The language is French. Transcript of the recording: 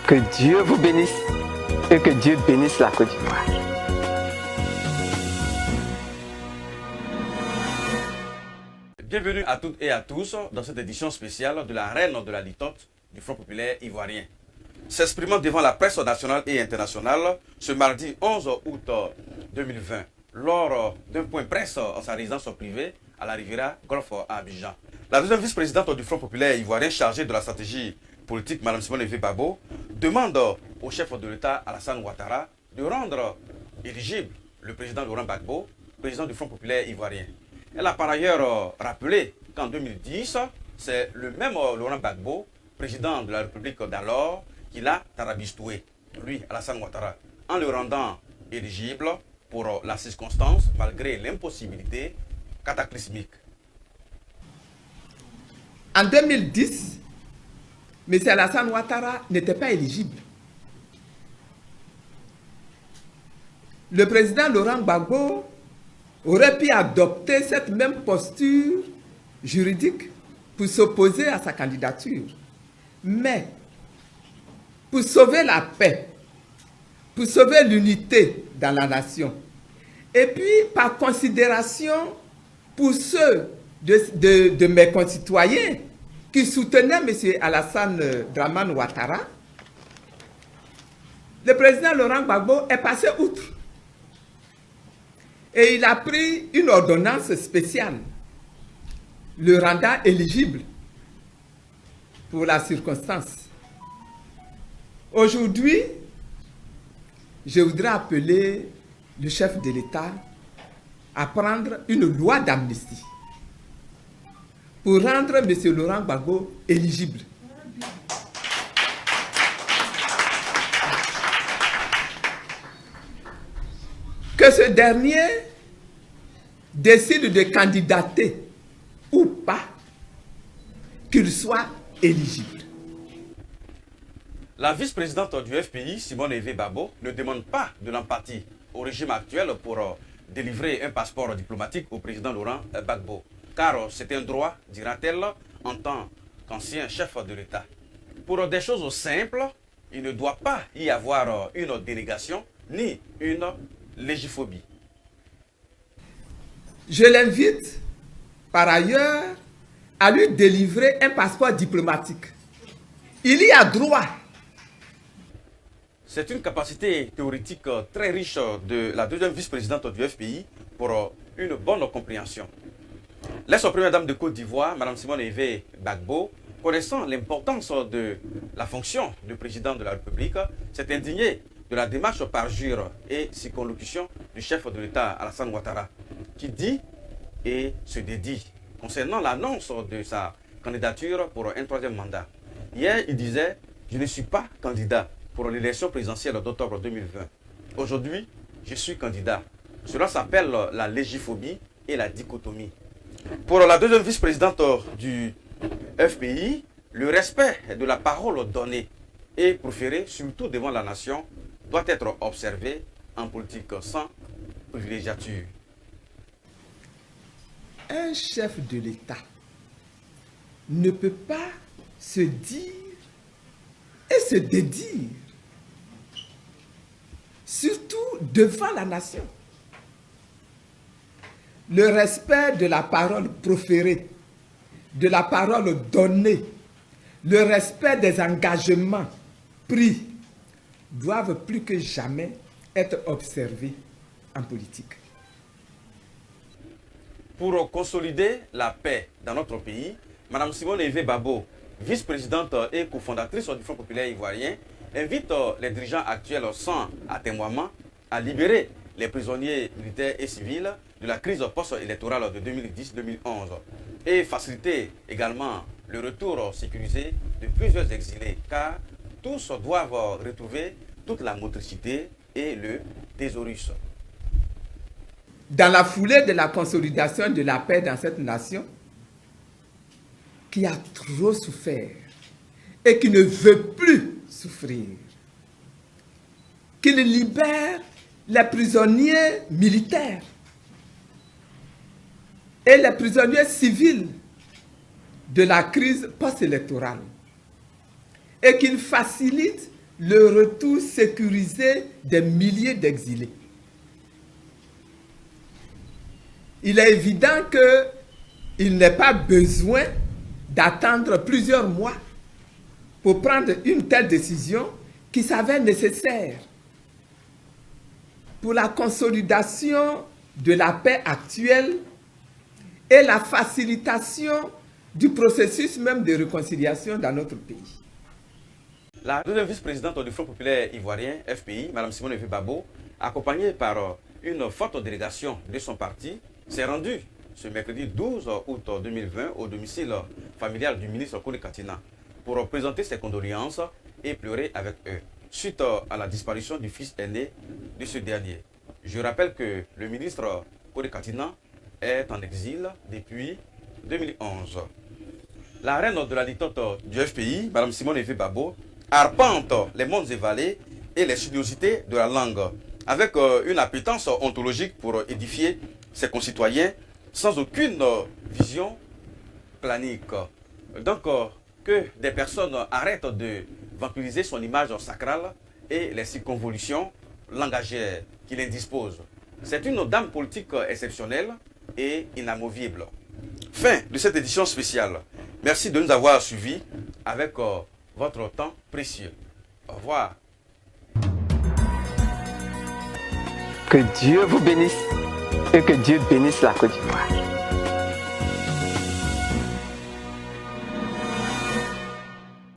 Que Dieu vous bénisse et que Dieu bénisse la Côte d'Ivoire. Bienvenue à toutes et à tous dans cette édition spéciale de la reine de la litote du Front populaire ivoirien. S'exprimant devant la presse nationale et internationale ce mardi 11 août 2020, lors d'un point presse en sa résidence privée à la Riviera Golf à Abidjan. La deuxième vice-présidente du Front populaire ivoirien chargée de la stratégie politique, Mme Simone Evé Babo, demande au chef de l'État Alassane Ouattara de rendre éligible le président Laurent Gbagbo, président du Front populaire ivoirien. Elle a par ailleurs rappelé qu'en 2010, c'est le même Laurent Gbagbo, président de la République d'alors, qui l'a tarabistoué, lui, Alassane Ouattara, en le rendant éligible pour la circonstance, malgré l'impossibilité cataclysmique. En 2010, M. Alassane Ouattara n'était pas éligible. Le président Laurent Gbagbo aurait pu adopter cette même posture juridique pour s'opposer à sa candidature. Mais pour sauver la paix, pour sauver l'unité dans la nation, et puis par considération pour ceux de mes concitoyens qui soutenaient M. Alassane Dramane Ouattara, le président Laurent Gbagbo est passé outre. Et il a pris une ordonnance spéciale, le rendant éligible pour la circonstance. Aujourd'hui, je voudrais appeler le chef de l'État à prendre une loi d'amnistie pour rendre M. Laurent Gbagbo éligible. Que ce dernier décide de candidater ou pas, qu'il soit éligible. La vice-présidente du FPI, Simone Evé Babo, ne demande pas de l'empathie au régime actuel pour délivrer un passeport diplomatique au président Laurent Gbagbo. Car c'est un droit, dira-t-elle, en tant qu'ancien chef de l'État. Pour des choses simples, il ne doit pas y avoir une délégation ni une légiphobie. Je l'invite, par ailleurs, à lui délivrer un passeport diplomatique. Il y a droit. C'est une capacité théorique très riche de la deuxième vice-présidente du FPI pour une bonne compréhension. L'ex-première dame de Côte d'Ivoire, Mme Simone Evé Gbagbo, connaissant l'importance de la fonction de président de la République, s'est indignée de la démarche parjure et circonlocution du chef de l'État Alassane Ouattara, qui dit et se dédie concernant l'annonce de sa candidature pour un troisième mandat. Hier, il disait « Je ne suis pas candidat pour l'élection présidentielle d'octobre 2020. Aujourd'hui, je suis candidat. » Cela s'appelle la légiphobie et la dichotomie. Pour la deuxième vice-présidente du FPI, le respect de la parole donnée et proférée, surtout devant la nation, doit être observé en politique sans privilégiature. Un chef de l'État ne peut pas se dire et se dédire, surtout devant la nation. Le respect de la parole proférée, de la parole donnée, le respect des engagements pris doivent plus que jamais être observés en politique. Pour consolider la paix dans notre pays, Mme Simone Evé Babo, vice-présidente et cofondatrice du Front populaire ivoirien, invite les dirigeants actuels sans atermoiement à libérer les prisonniers militaires et civils de la crise post-électorale de 2010-2011 et faciliter également le retour sécurisé de plusieurs exilés, car tous doivent retrouver toute la motricité et le thésaurus. Dans la foulée de la consolidation de la paix dans cette nation, qui a trop souffert et qui ne veut plus souffrir, qu'il libère les prisonniers militaires et les prisonniers civils de la crise post-électorale et qu'il facilite le retour sécurisé des milliers d'exilés. Il est évident qu'il n'est pas besoin d'attendre plusieurs mois pour prendre une telle décision qui s'avère nécessaire pour la consolidation de la paix actuelle et la facilitation du processus même de réconciliation dans notre pays. La deuxième vice-présidente du Front populaire ivoirien, FPI, Mme Simone Evé Babo, accompagnée par une forte délégation de son parti, s'est rendue ce mercredi 12 août 2020 au domicile familial du ministre Kone Katina pour présenter ses condoléances et pleurer avec eux suite à la disparition du fils aîné de ce dernier. Je rappelle que le ministre Kone Katina est en exil depuis 2011. La reine de la détente du FPI, Mme Simone Evé Babo, arpente les mondes et vallées et les sinuosités de la langue, avec une appétence ontologique pour édifier ses concitoyens sans aucune vision planique. Donc, que des personnes arrêtent de vampiriser son image sacrale et les circonvolutions langagières qu'il indispose. C'est une dame politique exceptionnelle et inamovible. Fin de cette édition spéciale. Merci de nous avoir suivis avec votre temps précieux. Au revoir. Que Dieu vous bénisse et que Dieu bénisse la Côte d'Ivoire.